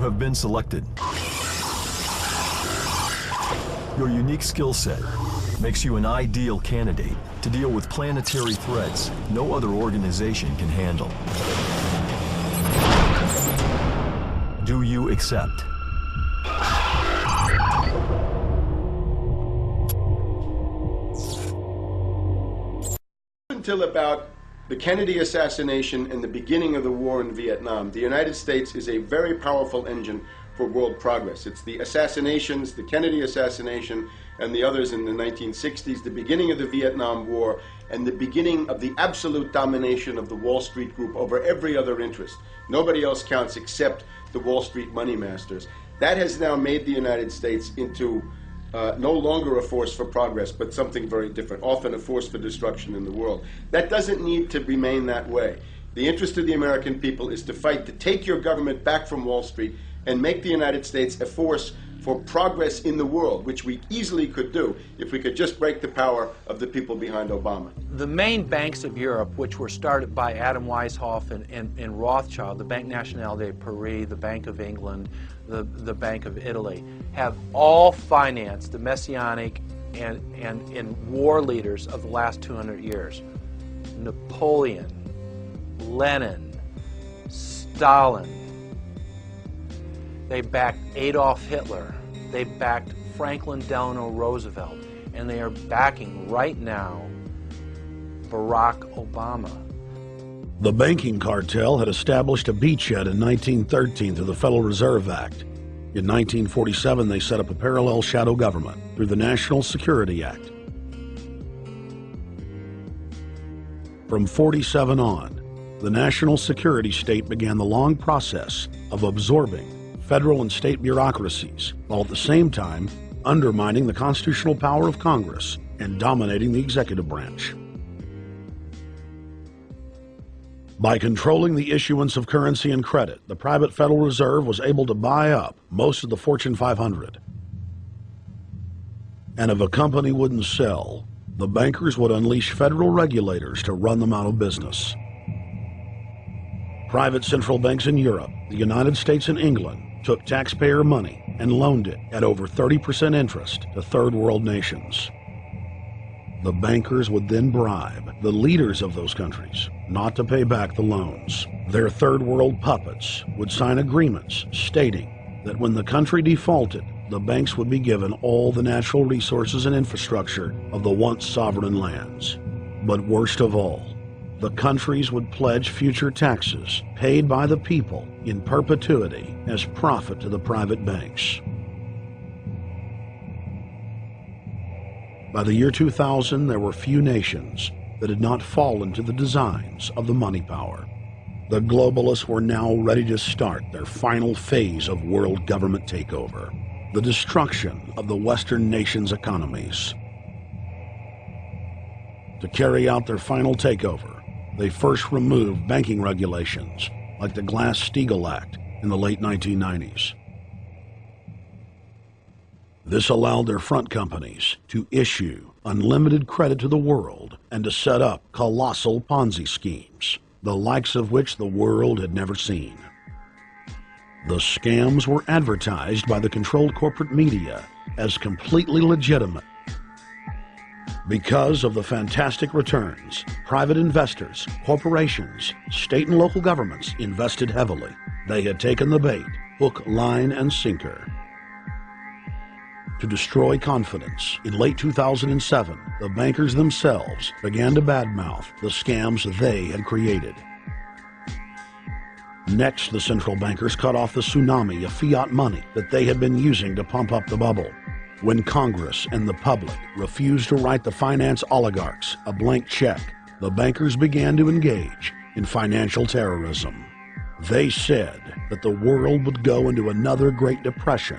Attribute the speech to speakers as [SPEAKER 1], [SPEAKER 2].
[SPEAKER 1] have been selected. Your unique skill set makes you an ideal candidate to deal with planetary threats no other organization can handle. Do you accept?
[SPEAKER 2] Until about the Kennedy assassination and the beginning of the war in Vietnam, the United States is a very powerful engine for world progress. It's the assassinations, the Kennedy assassination, and the others in the 1960s, the beginning of the Vietnam War, and the beginning of the absolute domination of the Wall Street group over every other interest. Nobody else counts except the Wall Street money masters. That has now made the United States into no longer a force for progress, but something very different, often a force for destruction in the world. That doesn't need to remain that way. The interest of the American people is to fight to take your government back from Wall Street and make the United States a force for progress in the world, which we easily could do if we could just break the power of the people behind Obama.
[SPEAKER 3] The main banks of Europe, which were started by Adam Weishaupt and Rothschild, the Banque Nationale de Paris, the Bank of England, the Bank of Italy, have all financed the messianic and war leaders of the last 200 years. Napoleon, Lenin, Stalin. They backed Adolf Hitler. They backed Franklin Delano Roosevelt. And they are backing right now Barack Obama.
[SPEAKER 4] The banking cartel had established a beachhead in 1913 through the Federal Reserve Act. In 1947, they set up a parallel shadow government through the National Security Act. From 47 on, the national security state began the long process of absorbing federal and state bureaucracies, while at the same time undermining the constitutional power of Congress and dominating the executive branch. By controlling the issuance of currency and credit, the private Federal Reserve was able to buy up most of the Fortune 500. And if a company wouldn't sell, the bankers would unleash federal regulators to run them out of business. Private central banks in Europe, the United States, and England took taxpayer money and loaned it at over 30% interest to third world nations. The bankers would then bribe the leaders of those countries not to pay back the loans. Their third world puppets would sign agreements stating that when the country defaulted, the banks would be given all the natural resources and infrastructure of the once sovereign lands. But worst of all, the countries would pledge future taxes paid by the people in perpetuity as profit to the private banks. By the year 2000, there were few nations that had not fallen to the designs of the money power. The globalists were now ready to start their final phase of world government takeover, the destruction of the Western nations' economies. To carry out their final takeover, they first removed banking regulations like the Glass-Steagall Act in the late 1990s. This allowed their front companies to issue unlimited credit to the world and to set up colossal Ponzi schemes, the likes of which the world had never seen. The scams were advertised by the controlled corporate media as completely legitimate. Because of the fantastic returns, private investors, corporations, state and local governments invested heavily. They had taken the bait, hook, line, and sinker. To destroy confidence, in late 2007, the bankers themselves began to badmouth the scams they had created. Next, the central bankers cut off the tsunami of fiat money that they had been using to pump up the bubble. When Congress and the public refused to write the finance oligarchs a blank check, the bankers began to engage in financial terrorism. They said that the world would go into another Great Depression